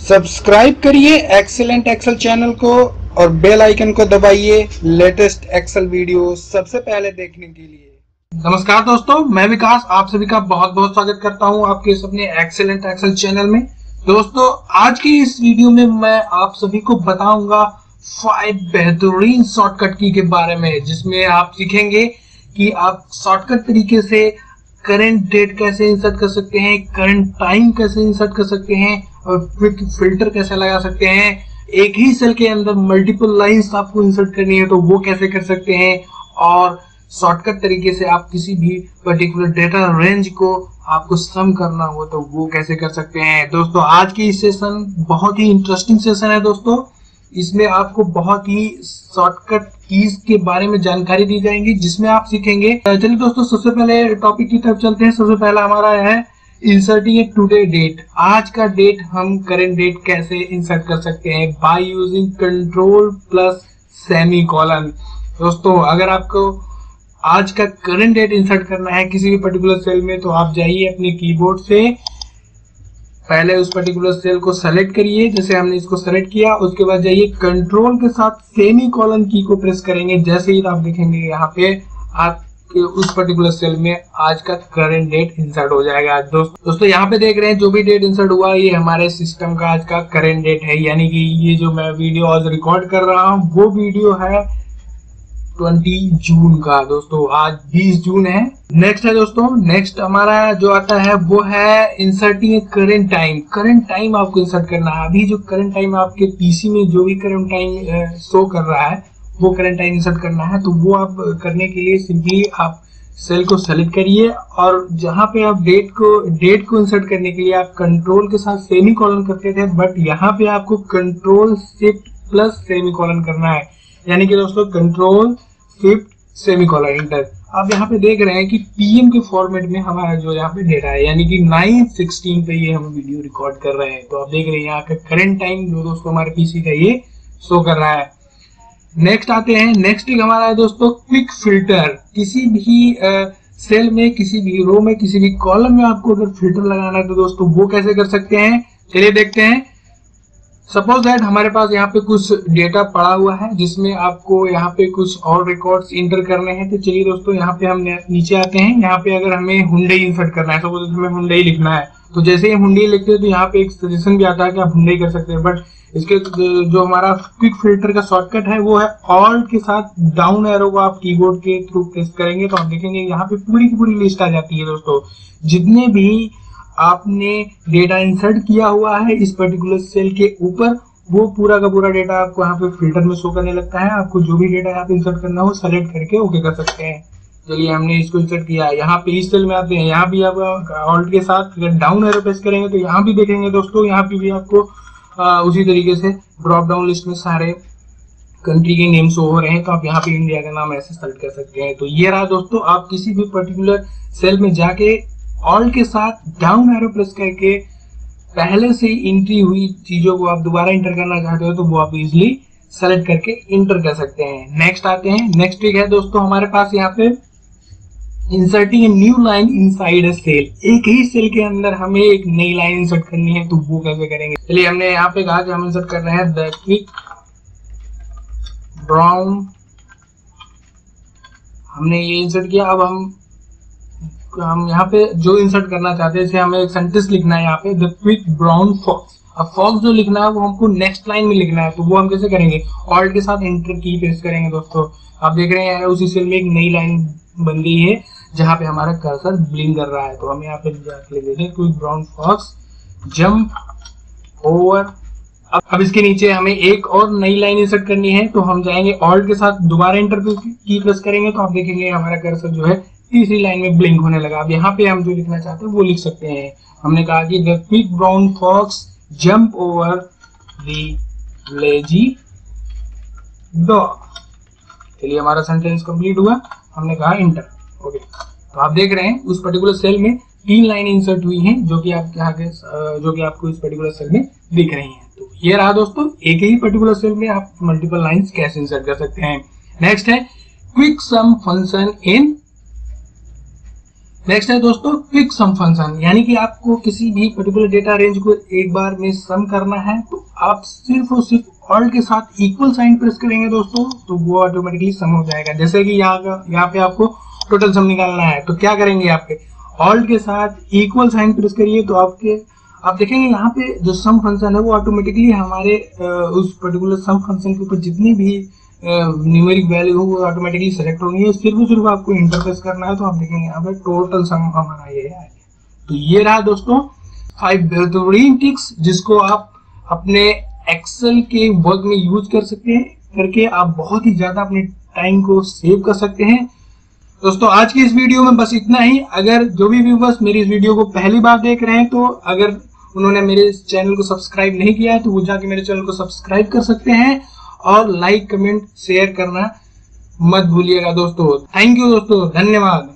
Subscribe करिए excellent Excel channel को और बेल आइकन को दबाइए लेटेस्ट एक्सेल वीडियो सबसे पहले देखने के लिए। नमस्कार दोस्तों, मैं विकास आप सभी का बहुत बहुत स्वागत करता हूं आपके इस अपने एक्सीलेंट एक्सेल चैनल में। दोस्तों, आज की इस वीडियो में मैं आप सभी को बताऊंगा 5 बेहतरीन शॉर्टकट की के बारे में, जिसमें आप सीखेंगे कि आप शॉर्टकट तरीके से करंट डेट कैसे इंसर्ट कर सकते हैं, करंट टाइम कैसे इंसर्ट कर सकते हैं और क्विक फिल्टर कैसे लगा सकते हैं। एक ही सेल के अंदर मल्टीपल लाइंस आपको इंसर्ट करनी है तो वो कैसे कर सकते हैं, और शॉर्टकट तरीके से आप किसी भी पर्टिकुलर डेटा रेंज को आपको सम करना हो तो वो कैसे कर सकते हैं। दोस्तों, आज की सेशन बहुत ही इंटरेस्टिंग सेशन है दोस्तों। इसमें आपको बहुत ही शॉर्टकट कीज के बारे में जानकारी दी जाएंगी, जिसमें आप सीखेंगे। चलिए दोस्तों, सबसे पहले टॉपिक की तरफ चलते हैं। सबसे पहला हमारा है इंसर्टिंग ए टुडे डेट। आज का डेट हम करंट डेट कैसे इंसर्ट कर सकते हैं by using control plus semi colon. दोस्तों, अगर आपको आज का करंट डेट इंसर्ट करना है किसी भी पर्टिकुलर सेल में तो आप जाइए अपने कीबोर्ड से, पहले उस पर्टिकुलर सेल को सेलेक्ट करिए। जैसे हमने इसको सेलेक्ट किया, उसके बाद जाइए कंट्रोल के साथ सेमी कॉलन की को प्रेस करेंगे। जैसे ही आप देखेंगे यहाँ पे आपके उस पर्टिकुलर सेल में आज का करंट डेट इंसर्ट हो जाएगा। दोस्तों यहाँ पे देख रहे हैं जो भी डेट इंसर्ट हुआ ये हमारे सिस्टम का आज का करंट डेट है, यानी कि ये जो मैं वीडियो आज रिकॉर्ड कर रहा हूँ वो वीडियो है 20 जून का। दोस्तों, आज 20 जून है। नेक्स्ट है दोस्तों, नेक्स्ट हमारा जो आता है वो है inserting current time. Current time आपको इंसर्ट करना है। अभी जो करंट टाइम आपके पीसी में जो भी करंट टाइम शो कर रहा है वो करंट टाइम इंसर्ट करना है। तो वो आप करने के लिए सिंपली आप सेल को सेलेक्ट करिए और जहां पे आप डेट को इंसर्ट करने के लिए आप कंट्रोल के साथ सेमी कॉलन करते थे, बट यहाँ पे आपको control shift plus semi colon करना है। यानी कि दोस्तों control shift semi colon inter. आप यहाँ पे देख रहे हैं कि पीएम के फॉर्मेट में हमारा जो यहाँ पे डेटा है, यानी कि 9:16 पे ये हम वीडियो रिकॉर्ड कर रहे हैं। तो आप देख रहे हैं यहाँ का करंट टाइम जो दोस्तों हमारे पीसी का ये शो कर रहा है। नेक्स्ट आते हैं, नेक्स्ट एक हमारा है दोस्तों क्विक फिल्टर। किसी भी सेल में, किसी भी रो में, किसी भी कॉलम में आपको अगर फिल्टर लगाना है तो दोस्तों वो कैसे कर सकते हैं, चलिए देखते हैं। सपोज दैट हमारे पास यहाँ पे कुछ डेटा पड़ा हुआ है जिसमें आपको यहाँ पे कुछ और रिकॉर्ड्स इंटर करने हैं। तो चलिए दोस्तों यहाँ पे हम नीचे आते हैं। यहाँ पे अगर हमें हुंडई इंसर्ट करना है, सपोज हमें हुंडई लिखना है, तो जैसे ही हुंडई लिखते हैं तो यहाँ पे एक सजेशन भी आता है कि आप हुंडई कर सकते हैं। बट इसके जो हमारा क्विक फिल्टर का शॉर्टकट है वो है ऑल्ट के साथ डाउन एरो को आप कीबोर्ड के थ्रू प्रेस करेंगे तो आप देखेंगे यहाँ पे पूरी की पूरी लिस्ट आ जाती है। दोस्तों, जितने भी आपने डेटा इंसर्ट किया हुआ है इस पर्टिकुलर सेल के ऊपर, वो पूरा का पूरा डेटा आपको यहाँ पे फिल्टर में शो करने लगता है। आपको जो भी डेटा यहाँ पे इंसर्ट करना हो सेलेक्ट करके ओके कर सकते हैं। चलिए हमने इसको इंसर्ट किया, यहाँ पे इस सेल में आते हैं। यहाँ भी आप ऑल्ट के साथ डाउन एरो प्रेस करेंगे तो यहाँ भी देखेंगे दोस्तों, यहाँ पे भी आपको उसी तरीके से ड्रॉप डाउन लिस्ट में सारे कंट्री के नेम शो हो रहे हैं। तो आप यहाँ पे इंडिया का नाम ऐसे सेलेक्ट कर सकते हैं। तो ये रहा दोस्तों, आप किसी भी पर्टिकुलर सेल में जाके ऑल्ट के साथ डाउन एरो प्रेस करके पहले से एंट्री हुई चीजों को आप दोबारा इंटर करना चाहते हो तो वो आप इजिली सेलेक्ट करके इंटर कर सकते हैं। नेक्स्ट आते हैं, नेक्स्ट ट्रिक है दोस्तों हमारे पास यहाँ पे inserting a new line inside a cell. एक ही सेल के अंदर हमें एक नई लाइन इंसर्ट करनी है तो वो कैसे करेंगे। चलिए हमने यहाँ पे कहा कि हम इंसर्ट कर रहे हैं द क्विक ब्राउन। हमने ये इंसर्ट किया। अब हम यहाँ पे जो इंसर्ट करना चाहते हैं, जैसे हमें एक सेंटेंस लिखना है यहाँ पे द क्विक ब्राउन फॉक्स। अब फॉक्स जो लिखना है वो हमको नेक्स्ट लाइन में लिखना है, तो वो हम कैसे करेंगे, ऑल्ट के साथ एंटर की प्रेस करेंगे। दोस्तों आप देख रहे हैं उसी सेल में एक नई लाइन बन गई है जहाँ पे हमारा कर्सर ब्लिंक कर रहा है। तो हम यहाँ पे जाके लिख देते हैं quick brown fox jump over. अब इसके नीचे हमें एक और नई लाइन इंसर्ट करनी है तो हम जाएंगे ऑल्ट के साथ दोबारा एंटर की प्रेस करेंगे तो आप देखेंगे हमारा कर्सर जो है तीसरी लाइन में ब्लिंक होने लगा। अब यहाँ पे हम जो लिखना चाहते हैं वो लिख सकते हैं। हमने कहा कि the quick brown fox jump over the lazy dog. चलिए हमारा सेंटेंस कंप्लीट हुआ, हमने कहा इंटर। ओके, तो आप देख रहे हैं उस पर्टिकुलर सेल में 3 लाइन इंसर्ट हुई हैं जो कि आपको इस पर्टिकुलर सेल में दिख रही हैं। तो ये रहा दोस्तों, एक ही पर्टिकुलर सेल में आप मल्टीपल लाइंस कैसे इंसर्ट कर सकते हैं। नेक्स्ट है quick sum function in next है दोस्तों क्विक सम फंक्शन, यानी कि आपको किसी भी पर्टिकुलर डेटा रेंज को एक बार में सम करना है तो आप सिर्फ और सिर्फ ऑल्ट के साथ इक्वल साइन प्रेस करेंगे दोस्तों, तो वो ऑटोमेटिकली सम हो जाएगा। जैसे कि यहाँ पे आपको टोटल सम निकालना है तो क्या करेंगे, यहाँ पे ऑल्ट के साथ इक्वल साइन प्रेस करिए तो आप देखेंगे यहाँ पे जो सम फंक्शन है वो ऑटोमेटिकली हमारे उस पर्टिकुलर सम फंक्शन के ऊपर जितनी भी न्यूमेरिक वैल्यू हो वो ऑटोमेटिकली सेलेक्ट होंगी है। सिर्फ आपको इंटरफेस करना है तो आप देखेंगे यहाँ पे टोटल सम हमारा ये है। तो ये रहा दोस्तों 5 बेहतरीन ट्रिक्स जिसको आप अपने एक्सेल के वर्क में यूज कर सकते हैं, करके आप बहुत ही ज्यादा अपने टाइम को सेव कर सकते हैं। दोस्तों आज की इस वीडियो में बस इतना ही। अगर जो भी व्यूअर्स मेरी इस वीडियो को पहली बार देख रहे हैं तो अगर उन्होंने मेरे इस चैनल को सब्सक्राइब नहीं किया है तो वो जाके मेरे चैनल को सब्सक्राइब कर सकते हैं और लाइक कमेंट शेयर करना मत भूलिएगा दोस्तों। थैंक यू दोस्तों, धन्यवाद।